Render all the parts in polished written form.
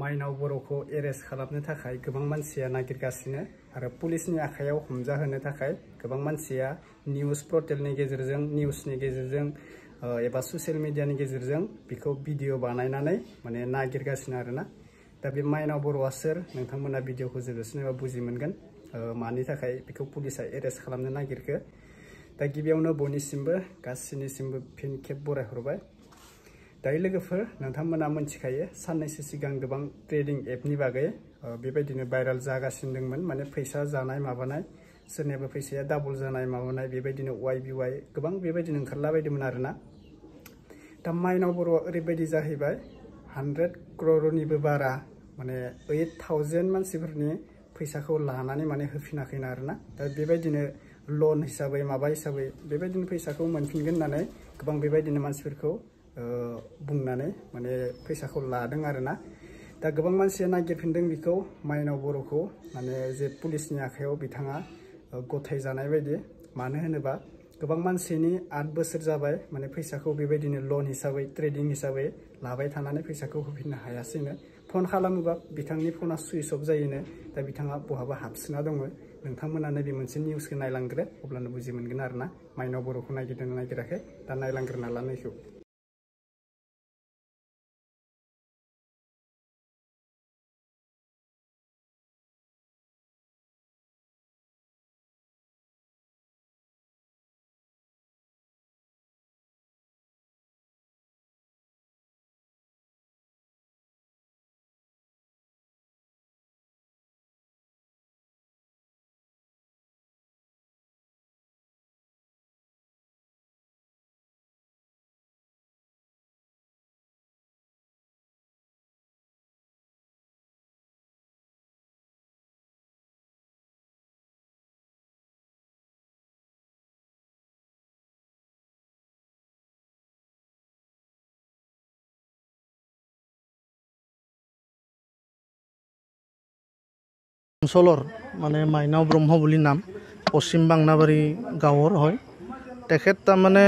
माइनाव बर'खौ एरेस्ट खालामनो थाखाय गोबां मानसिया नागिरगासिनो आरो पुलिसनि आखायाव हमजाहोनो थाखाय गोबां मानसिया निउज पर्टेलनि गेजेरजों निउसनि गेजेरजों एबा ससियेल मिडियानि गेजेरजों बिखौ भिडिअ बानायनानै माने नागिरगासिनो आरोना दा बे माइनाव बर'आ सोर नोंथांमोना भिडिअखौ जोबोसिन एबा बुजि मोनगोन मानि थाखाय बिखौ पुलिसा एरेस्ट खालामनो नागिरखो दा गिबियावनो बयनिसिमबो गासिनिसिमबो फिन खेब बरायहरबाय दायो लोगोफोर नोंथांमोना मोनथिखायो साननैसो सिगां गोबां ट्रेडिं एपनि बागै बेबायदिनो भाइराल जागासिनो दंमोन माने फैसा जानाय माबानाय सोरनियाबा फैसाया डाबल जानाय माबानाय बेबायदिनो YBY गोबां बेबायदिनो ओंखारलाबायदोंमोन आरोना दा माइनाव बर'आ ओरैबायदि जाहैबाय 100 crore बारा माने 8000 मानसिफोरनि फैसाखौ लानानै माने होफिनाखैना आरोना दा बेबायदिनो लन हिसाबै माबा हिसाबै बेबायदिनो फैसाखौ मोनफिनगोन होननानै गोबां बेबायदिनो मानसिफोरखौ बुंनानै माने फैसाखौ लादों आरोना दा गोबां मानसिया नागिरफिनदों बिखौ माइनाव बर'खौ माने जे पुलिसनि आखायाव बिथाङा गथाय जानाय बायदि मानो होनोबा गोबां मानसिनि 8 बोसोर जाबाय माने फैसाखौ बेबायदिनो लन हिसाबै ट्रेडिं हिसाबै लाबाय थानानै फैसाखौ होफिननो हायासैनो फन खालामोबा बिथांनि फना सुइच अफ जायोनो दा बिथाङा बहाबा हाबसोना दङ नोंथांमोनानो बे मोनसे निउसखौ नायलांग्रो अब्लानो बुजि मोनगोन आरोना माइनाव बर'खौ नागिरदों नागिराखै दा नायलांग्रोना लानायखौ অঞ্চলৰ মানে মাইনাও ব্ৰহ্ম বুলি নাম পশ্চিম বাংনাবাৰী গাঁৱৰ হয় তেখেত তাৰমানে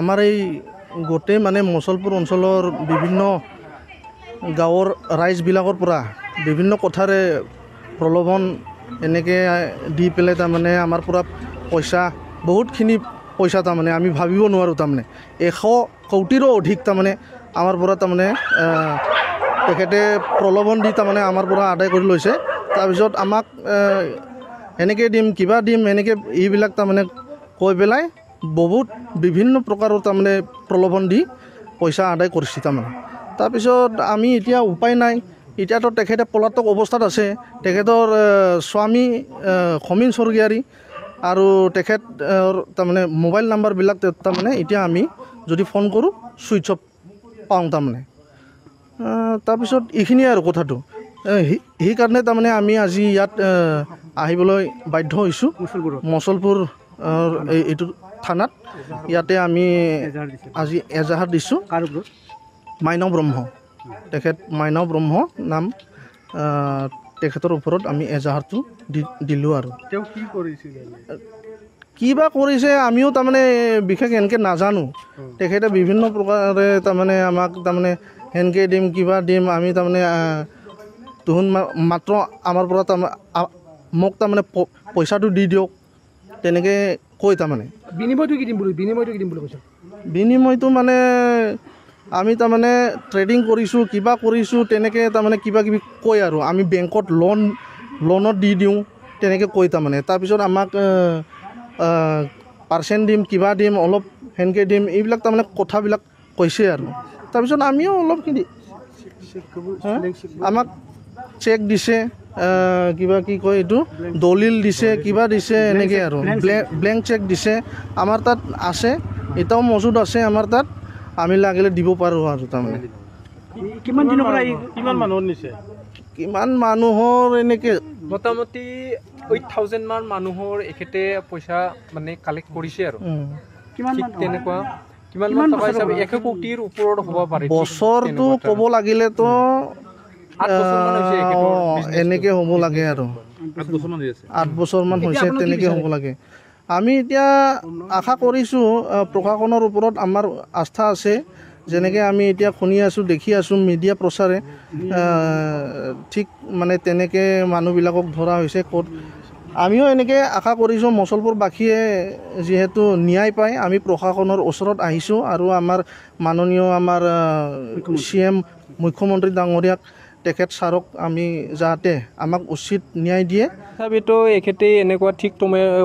আমাৰ এই গোটেই মানে মছলপুৰ অঞ্চলৰ বিভিন্ন গাঁৱৰ ৰাইজবিলাকৰ পৰা বিভিন্ন কথাৰে প্ৰলোভন এনেকৈ দি পেলাই তাৰমানে আমাৰ পৰা পইচা বহুতখিনি পইচা তাৰমানে আমি ভাবিব নোৱাৰোঁ তাৰমানে 100 কোটিৰো অধিক তাৰমানে আমাৰ পৰা তাৰমানে তেখেতে প্ৰলোভন দি তাৰমানে আমাৰ পৰা আদায় কৰি লৈছে তাৰপিছত আমাক এনেকৈ দিম কিবা দিম এনেকৈ এইবিলাক তাৰমানে কৈ পেলাই বহুত বিভিন্ন প্ৰকাৰৰ তাৰমানে প্ৰলোভন দি পইচা আদায় কৰিছে তাৰমানে তাৰপিছত আমি এতিয়া উপায় নাই এতিয়াতো তেখেতে পলাতক অৱস্থাত আছে তেখেতৰ স্বামী সমীন স্বৰ্গীয়াৰী আৰু তেখেত তাৰমানে মোবাইল নাম্বাৰবিলাক তাৰমানে এতিয়া আমি যদি ফোন কৰোঁ সুইচ অফ পাওঁ তাৰমানে তাৰপিছত এইখিনিয়ে আৰু কথাটো সেইকাৰণে তাৰমানে আমি আজি ইয়াত আহিবলৈ বাধ্য হৈছোঁ মছলপুৰ এইটো থানাত ইয়াতে আমি আজি এজাহাৰ দিছোঁ মাইনাও ব্ৰহ্ম তেখেত মাইনাও ব্ৰহ্ম নাম তেখেতৰ ওপৰত আমি এজাহাৰটো দিলোঁ আৰু তেওঁ কি কৰিছিল কিবা কৰিছে আমিও তাৰমানে বিশেষ এনেকৈ নাজানো তেখেতে বিভিন্ন প্ৰকাৰে তাৰমানে আমাক তাৰমানে এনেকৈ দিম কিবা দিম আমি তাৰমানে তুহুন মাত্ৰ আমাৰ পৰা তাৰমানে মোক তাৰমানে পইচাটো দি দিয়ক তেনেকৈ কৈ তাৰমানে বিনিময়টো কি দিম বুলি কৈছে বিনিময়টো মানে আমি তাৰমানে ট্ৰেডিং কৰিছোঁ কিবা কৰিছোঁ তেনেকৈ তাৰমানে কিবা কিবি কয় আৰু আমি বেংকত লোনত দি দিওঁ তেনেকৈ কয় তাৰমানে তাৰপিছত আমাক পাৰ্চেণ্ট দিম কিবা দিম অলপ সেনেকৈ দিম এইবিলাক তাৰমানে কথাবিলাক কৈছে আৰু তাৰপিছত আমিও অলপখিনি আমাক চেক দিছে কিবা কি কয় এইটো দলিল দিছে কিবা দিছে এনেকৈ আৰু ব্লেংক চেক দিছে আমাৰ তাত আছে এটাও মজুদ আছে আমাৰ তাত আমি লাগিলে দিব পাৰোঁ আৰু তাৰমানে কিমান দিনৰ পৰা কিমান মানুহৰ নিছে কিমান মানুহৰ এনেকৈ মোটামুটি 8000 মান মানুহৰ এখেতে পইচা মানে কালেক্ট কৰিছে আৰু কিমান তেনেকুৱা কিমান মান টকা হিচাপে 100 কোটিৰ ওপৰত হ'ব পাৰে বছৰটো ক'ব লাগিলেতো 8 বছৰ মান হৈছে এনেকৈ হ'ব লাগে আৰু 8 বছৰমান হৈছে তেনেকৈ হ'ব লাগে আমি এতিয়া আশা কৰিছোঁ প্ৰশাসনৰ ওপৰত আমাৰ আস্থা আছে যেনেকৈ আমি এতিয়া শুনি আছোঁ দেখি আছোঁ মিডিয়া প্ৰচাৰে ঠিক মানে তেনেকৈ মানুহবিলাকক ধৰা হৈছে ক'ত আমিও এনেকৈ আশা কৰিছোঁ মচলপুৰবাসীয়ে যিহেতু ন্যায় পায় আমি প্ৰশাসনৰ ওচৰত আহিছোঁ আৰু আমাৰ মাননীয় আমাৰ CM মুখ্যমন্ত্ৰী ডাঙৰীয়াক তেখেত ছাৰক আমি যাতে আমাক উচিত ন্যায় দিয়ে তথাপিতো এখেতে এনেকুৱা ঠিক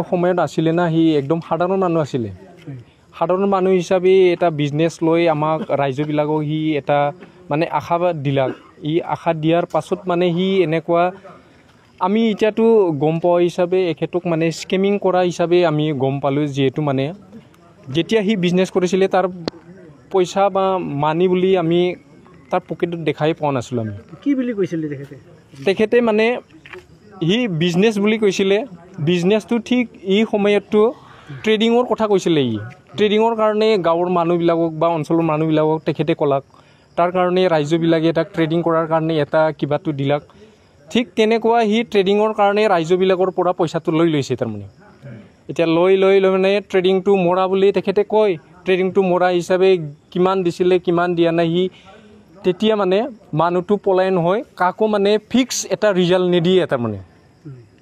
সময়ত আছিলে না সি একদম সাধাৰণ মানুহ আছিলে সাধাৰণ মানুহ হিচাপে এটা বিজনেছ লৈ আমাক ৰাইজবিলাকক সি এটা মানে আশা দিলাক আশা দিয়াৰ পাছত মানে সি এনেকুৱা আমি এতিয়াতো গম পোৱা হিচাপে এখেতক মানে স্কেমিং কৰা হিচাপে আমি গম পালোঁ যিহেতু মানে যেতিয়া সি বিজনেছ কৰিছিলে তাৰ পইচা বা মানি বুলি আমি তাৰ পকেটত দেখাই পোৱা নাছিলোঁ আমি কি বুলি কৈছিলে তেখেতে মানে সি বিজনেছ বুলি কৈছিলে বিজনেছটো ঠিক সময়ততো ট্ৰেডিঙৰ কথা কৈছিলে ট্ৰেডিঙৰ কাৰণে গাঁৱৰ মানুহবিলাকক বা অঞ্চলৰ মানুহবিলাকক তেখেতে ক'লাক তাৰ কাৰণে ৰাইজবিলাকে তাক ট্ৰেডিং কৰাৰ কাৰণে এটা কিবাটো দিলাক ঠিক তেনেকুৱা সি ট্ৰেডিঙৰ কাৰণে ৰাইজবিলাকৰ পৰা পইচাটো লৈ লৈছে তাৰমানে এতিয়া লৈ মানে ট্ৰেডিংটো মৰা বুলি তেখেতে কয় ট্ৰেডিংটো মৰা হিচাপে কিমান দিছিলে কিমান দিয়া নাই সি তেতিয়া মানে মানুহটো পলায়ন হয় কাকো মানে ফিক্স এটা ৰিজাল্ট নিদিয়ে তাৰমানে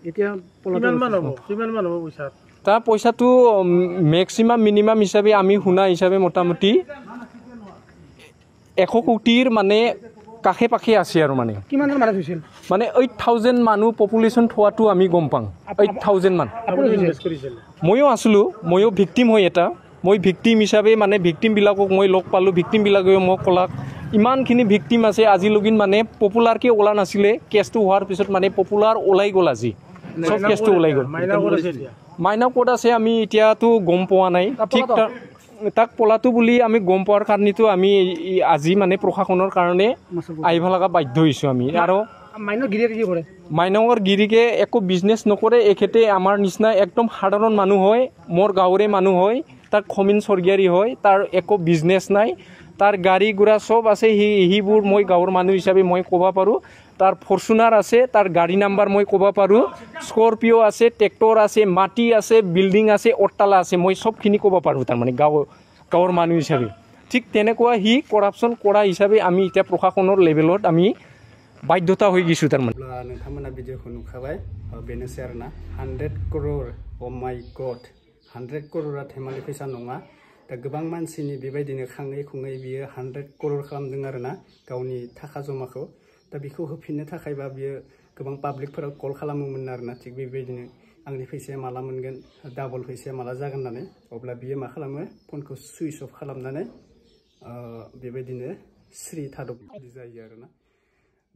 এতিয়া কিমান হ'ব পইচা তাৰ পইচাটো মেক্সিমাম মিনিমাম হিচাপে আমি শুনা হিচাপে মোটামুটি 100 কোটিৰ মানে কাষে পাখে আছে আৰু মানে কিমান মানুহ হৈছিল মানে 8000 মানুহ পপুলেশ্যন থোৱাটো আমি গম পাওঁ 8000 মান ময়ো আছিলোঁ ময়ো ভিক্টিম হয় এটা মই ভিক্টিম হিচাপে মানে ভিক্টিমবিলাকক মই লগ পালোঁ ভিক্টিমবিলাকে মোক ক'লাক ইমানখিনি ভিক্টিম আছে আজিলৈকে মানে পপুলাৰকৈ ওলা নাছিলে কেছটো হোৱাৰ পিছত মানে পপুলাৰ ওলাই গ'ল আজি সব কেছটো ওলাই গ'ল মাইনা ক'ত আছে আমি এতিয়াতো গম পোৱা নাই ঠিক তাক পলাটো বুলি আমি গম পোৱাৰ কাৰণেতো আমি আজি মানে প্ৰশাসনৰ কাৰণে আহিব লগা বাধ্য হৈছোঁ আমি আৰু মাইনাঙৰ গিৰিকে একো বিজনেছ নকৰে এখেতে আমাৰ নিচিনা একদম সাধাৰণ মানুহ হয় মোৰ গাঁৱৰে মানুহ হয় তাৰ খমিন স্বৰ্গীয়াৰী হয় তাৰ একো বিজনেছ নাই তাৰ গাড়ী ঘোঁৰা চব আছে সিবোৰ মই গাঁৱৰ মানুহ হিচাপে মই ক'ব পাৰোঁ তাৰ ফৰ্চুনাৰ আছে তাৰ গাড়ী নাম্বাৰ মই ক'ব পাৰোঁ স্কৰপিঅ' আছে ট্ৰেক্টৰ আছে মাটি আছে বিল্ডিং আছে অট্টালা আছে মই চবখিনি ক'ব পাৰোঁ তাৰমানে গাঁৱৰ মানুহ হিচাপে ঠিক তেনেকুৱা সি কৰাপশ্যন কৰা হিচাপে আমি এতিয়া প্ৰশাসনৰ লেভেলত আমি বাধ্যতা হৈ গৈছোঁ তাৰমানে नोंथांमोना भिडिअखौ नुखाबाय बेनोसै आरोना 100 करोड़ अ माय गड 100 करोड़ा धेमालि फैसा नङा दा गोबां मानसिनि बेबायदिनो खाङै खुङै बियो 100 करोड़ खालामदों आरोना गावनि थाखा जमाखौ दा बेखौ होफिननो थाखायबा बियो गोबां पाब्लिकफोरा कल खालामोमोन आरोना थिग बेबायदिनो आंनि फैसाया माला मोनगोन डाबल फैसाया माला जागोन होननानै अब्ला बियो मा खालामो फनखौ सुइच अफ खालामनानै बेबायदिनो स्रि थादब जायो आरोना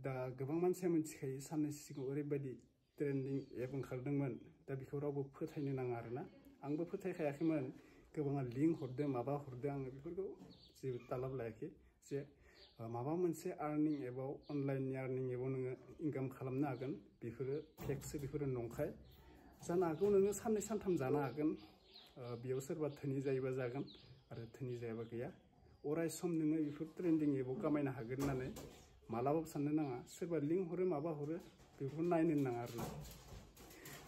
दा गोबां मानसिया मिथिखायो साननैसो सिगाङाव ओरैबायदि ट्रेन्डिं एप ओंखारदोंमोन दा बेखौ रावबो फोथायनो नाङा आरोना आंबो फोथायखायाखैमोन गोबाङा लिंक हरदों माबा हरदों आङो बेफोरखौ जेबो तालाब लायाखै जे माबा मोनसे आर्निं एबाव अनलाइननि आर्निं एबाव नोङो इनकाम खालामनो हागोन बेफोरो फेकसो बेफोरो नंखाय जानो हागौ नोङो साननै सानथाम जानो हागोन बेयाव सोरबा धोनि जायोबा जागोन आरो धोनि जायाबा गैया अराय सम नोङो बेफोर ट्रेन्डिं एबाव खामायनो हागोन होननानै मालाबाबो साननो नाङा सोरबा लिंक हरो माबा हरो बेफोरखौ नायनो नाङा आरोना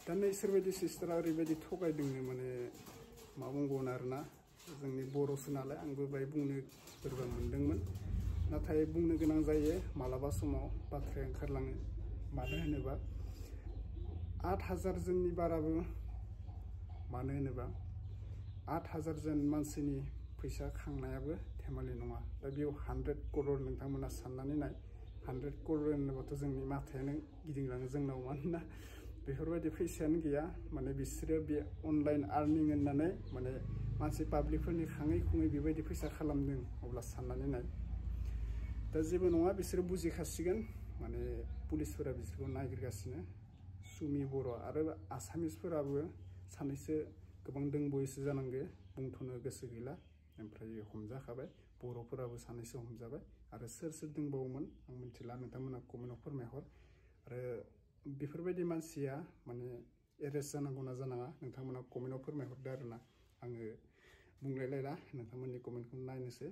दा नै सोरबायदि सिस्टारा ओरैबायदि थगायदोंनो माने मा बुंबावनो आरोना जोंनि बर'सो नालाय आंबो बाय बुंनो बोरैबा मोनदोंमोन नाथाय बुंनो गोनां जायो मालाबा समाव बाथ्राया ओंखारलाङो मानो होनोबा 8000 जननि बाराबो मानो होनोबा 8000 जन मानसिनि फैसा खांनायाबो धेमालि नङा दा बेयाव 100 करोड़ नोंथांमोना साननानै नाय 100 करोड़ होनोबाथ' जोंनि माथायानो गिदिंलाङो जोंनाव मानोना बेफोरबायदि फैसायानो गैया माने बिसोरो बे अनलाइन आर्निं होननानै माने मानसि पाब्लिकफोरनि खाङै खुङै बेबायदि फैसा खालामदों अब्ला साननानै नाय दा जेबो नङा बिसोरो बुजिखासिगोन माने पुलिसफोरा बिसोरखौ नागिरगासिनो सुमि बर' आरो आसामिसफोराबो सानैसो गोबां दंबावोसो जानांगौ बुंथ'नो गोसो गैला ओमफ्राय हमजाखाबाय बर'फोराबो सानैसो हमजाबाय आरो सोर सोर दंबावोमोन आं मिथिला नोंथांमोना कमेन्टआव फोरमायहर आरो बेफोरबायदि मानसिया माने एरेस्ट जानांगौ ना जानाङा नोंथांमोना कमेन्टआव फोरमायहरदो आरोना आङो बुंलायलायला नोंथांमोननि कमेन्टखौ नायनोसै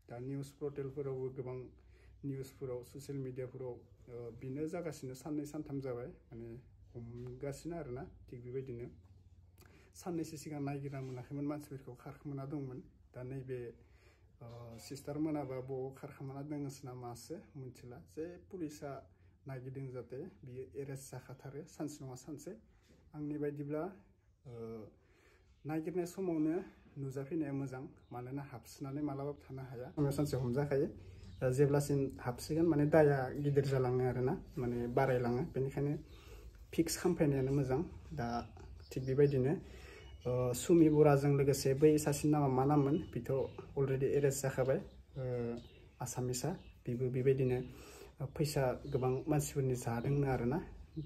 दा निउस पर्टेलफोरावबो गोबां निउसफोराव ससियेल मिडियाफोराव बेनो जागासिनो साननै सानथाम जाबाय माने हमगासिनो आरोना थिग बेबायदिनो साननैसो सिगां नायगिरना मोनाखैमोन मानसिफोरखौ खारखोमाना दंमोन दा नैबे सिस्टार मोनाबा बबाव खारखामाना दोङोसो ना मासो मिथिला जे पुलिसा नागिरदों जाहाथे बियो एरेस्ट जाखाथारो सानसे नङा सानसे आंनि बायदिब्ला नागिरनाय समावनो नुजाफैनाया मोजां मानोना हाबसोनानै मालाबाबो थानो हाया सानसे हमजाखायो जेब्लासिम हाबसिगोन माने दाया गिदिर जालाङो आरोना माने बारायलाङो बेनिखायनो फिक्स खालामफैनायानो मोजां दा थिग बेबायदिनो सुमि बराजों लोगोसे बै सासेनि नामा मा नाममोन बिथ' अलरेडि एरेस्ट जाखाबाय आसामिसा बेबो बेबायदिनो फैसा गोबां मानसिफोरनि जादोंनो आरोना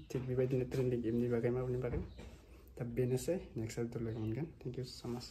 थिग बेबायदिनो ट्रेन्डिं एपनि बागै माबानि बागै दा बेनोसै नेक्स्ट भिडिअ लोगो मोनगोन थेंक इउ सो माच